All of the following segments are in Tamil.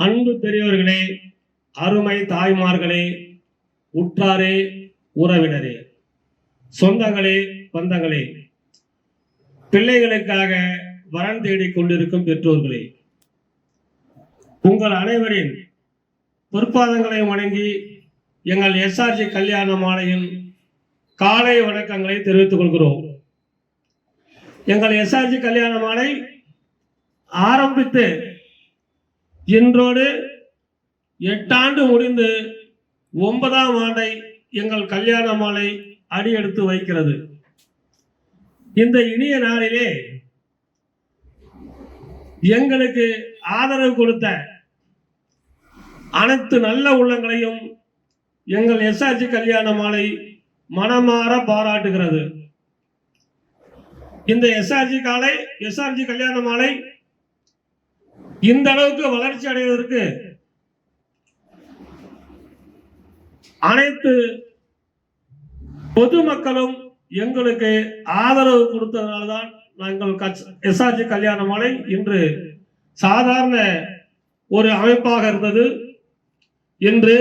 அன்பு பெரியவர்களே, அருமை தாய்மார்களே, உற்றாரே, உறவினரே, சொந்தங்களே, பந்தங்களே, பிள்ளைகளுக்காக வரன் தேடிக் கொண்டிருக்கும் பெற்றோர்களே, உங்கள் அனைவரின் பொற்பாதங்களை வணங்கி எங்கள் எஸ்ஆர்ஜி கல்யாண மாலையின் காலை வணக்கங்களை தெரிவித்துக் கொள்கிறோம். எங்கள் எஸ்ஆர்ஜி கல்யாண மாலை ஆரம்பித்து இன்றோடு 8 ஆண்டு முடிந்து 9ஆம் ஆண்டை எங்கள் கல்யாண மாலை அடியெடுத்து வைக்கிறது. இந்த இனிய நாளிலே எங்களுக்கு ஆதரவு கொடுத்த அனைத்து நல்ல உள்ளங்களையும் எங்கள் எஸ்ஆர்ஜி கல்யாண மாலை மனமாற பாராட்டுகிறது. இந்த எஸ்ஆர்ஜி கல்யாண மாலை இந்த அளவுக்கு வளர்ச்சி அடைவதற்கு அனைத்து பொதுமக்களும் எங்களுக்கு ஆதரவு கொடுத்ததனால்தான் நாங்கள் எஸ்ஆர்ஜி கல்யாண மாலை இன்று சாதாரண ஒரு அமைப்பாக இருந்தது. இன்று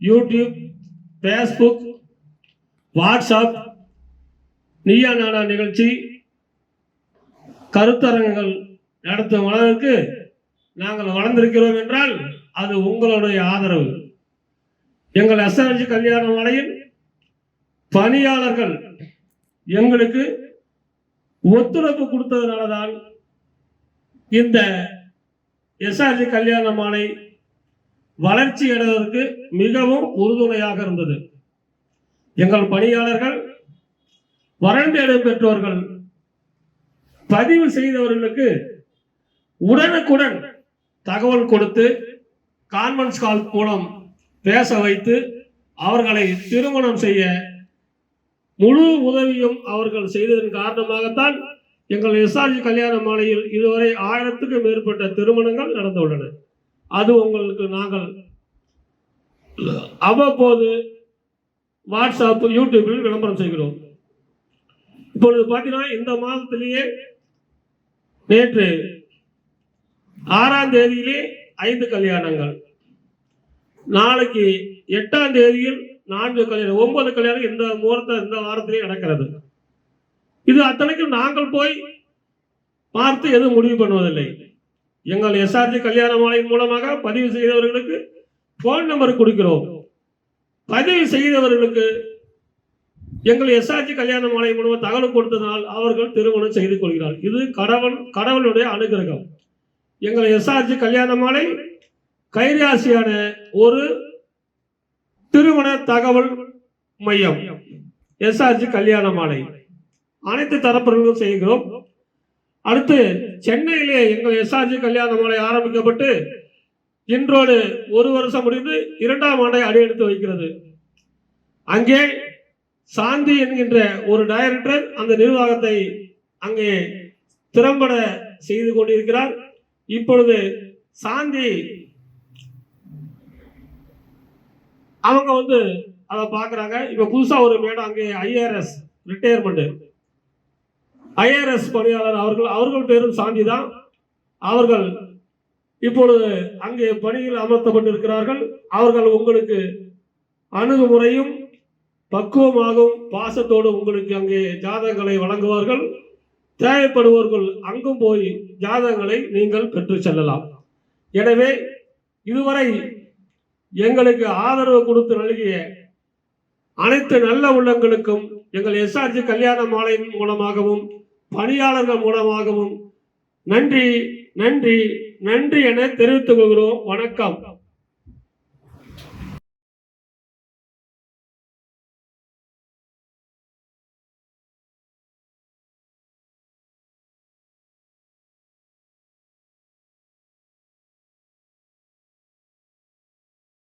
YouTube, Facebook, WhatsApp, Neeya Naana நிகழ்ச்சி, கருத்தரங்குகள் நடத்தும் அளவுக்கு நாங்கள் வளர்ந்திருக்கிறோம் என்றால் அது உங்களுடைய ஆதரவு. எங்கள் எஸ்ஆர்ஜி கல்யாண மாலையின் பணியாளர்கள் எங்களுக்கு ஒத்துழைப்பு கொடுத்ததனால்தான் இந்த எஸ்ஆர்ஜி கல்யாண மாலை வளர்ச்சி அடைவதற்கு மிகவும் உறுதுணையாக இருந்தது. எங்கள் பணியாளர்கள், வரன் தேடும் பெற்றோர்கள், பதிவு செய்தவர்களுக்கு உடனுக்குடன் தகவல் கொடுத்து கான்ஃபரன்ஸ் கால் மூலம் பேச வைத்து அவர்களை திருமணம் செய்ய முழு உதவியும் அவர்கள் செய்ததன் காரணமாகத்தான் எங்கள் எஸ்ஆர்ஜி கல்யாண மாலையில் இதுவரை 1000க்கும் மேற்பட்ட திருமணங்கள் நடந்துள்ளன. அது உங்களுக்கு நாங்கள் அவ்வப்போது வாட்ஸ்அப், யூடியூபில் விளம்பரம் செய்கிறோம். இப்பொழுது பார்த்தீங்கன்னா இந்த மாதத்திலேயே நேற்று 6ஆம் தேதியிலே 5 கல்யாணங்கள், நாளைக்கு 8ஆம் தேதியில் 4 கல்யாணம், 9 கல்யாணம் இந்த வாரத்திலே நடக்கிறது. இது அத்தனைக்கும் நாங்கள் போய் பார்த்து எதுவும் முடிவு பண்ணுவதில்லை. எங்கள் எஸ்ஆர்ஜி கல்யாண மாலையின் மூலமாக பதிவு செய்தவர்களுக்கு போன் நம்பர் கொடுக்கிறோம். பதிவு செய்தவர்களுக்கு எங்கள் எஸ்ஆர்ஜி கல்யாண மாலை மூலமாக தகவல் கொடுத்ததால் அவர்கள் திருமணம் செய்து கொள்கிறார்கள். இது கடவுளுடைய அனுகிரகம். எங்கள் எஸ்ஆர்ஜி கல்யாண மாலை கைராசியான ஒரு திருமண தகவல் மையம். எஸ்ஆர்ஜி கல்யாண மாலை அனைத்து தரப்பினர்களும் செய்கிறோம். அடுத்து சென்னையிலே எங்கள் எஸ்ஆர்ஜி கல்யாண மாலை ஆரம்பிக்கப்பட்டு இன்றோடு 1 வருஷம் முடிந்து 2ஆம் ஆண்டை அடியெடுத்து வைக்கிறது. அங்கே சாந்தி என்கின்ற ஒரு டைரக்டர் அந்த நிர்வாகத்தை அங்கே திறம்பட செய்து கொண்டிருக்கிறார். இப்பொழுது சாந்தி அவங்க அதை பார்க்குறாங்க. இப்போ புதுசாக ஒரு மேடம் அங்கே ஐஆர்எஸ் ரிட்டையர்மெண்ட் ஐஆர்எஸ் பணியாளர் அவர்கள் பேரும் சாந்தி தான். அவர்கள் இப்பொழுது அங்கே பணியில் அமர்த்தப்பட்டிருக்கிறார்கள். அவர்கள் உங்களுக்கு அணுகுமுறையும் பக்குவமாகவும் பாசத்தோடு உங்களுக்கு அங்கே ஜாதகங்களை வழங்குவார்கள். தேவைப்படுபவர்கள் அங்கும் போய் ஜாதகங்களை நீங்கள் பெற்று செல்லலாம். எனவே இதுவரை எங்களுக்கு ஆதரவு கொடுத்து நல்கிய அனைத்து நல்ல உள்ளங்களுக்கும் எங்கள் எஸ்ஆர்ஜி கல்யாண மாலையின் மூலமாகவும் பணியாளர்கள் மூலமாகவும் நன்றி நன்றி நன்றி என தெரிவித்துக் கொள்கிறோம். வணக்கம்.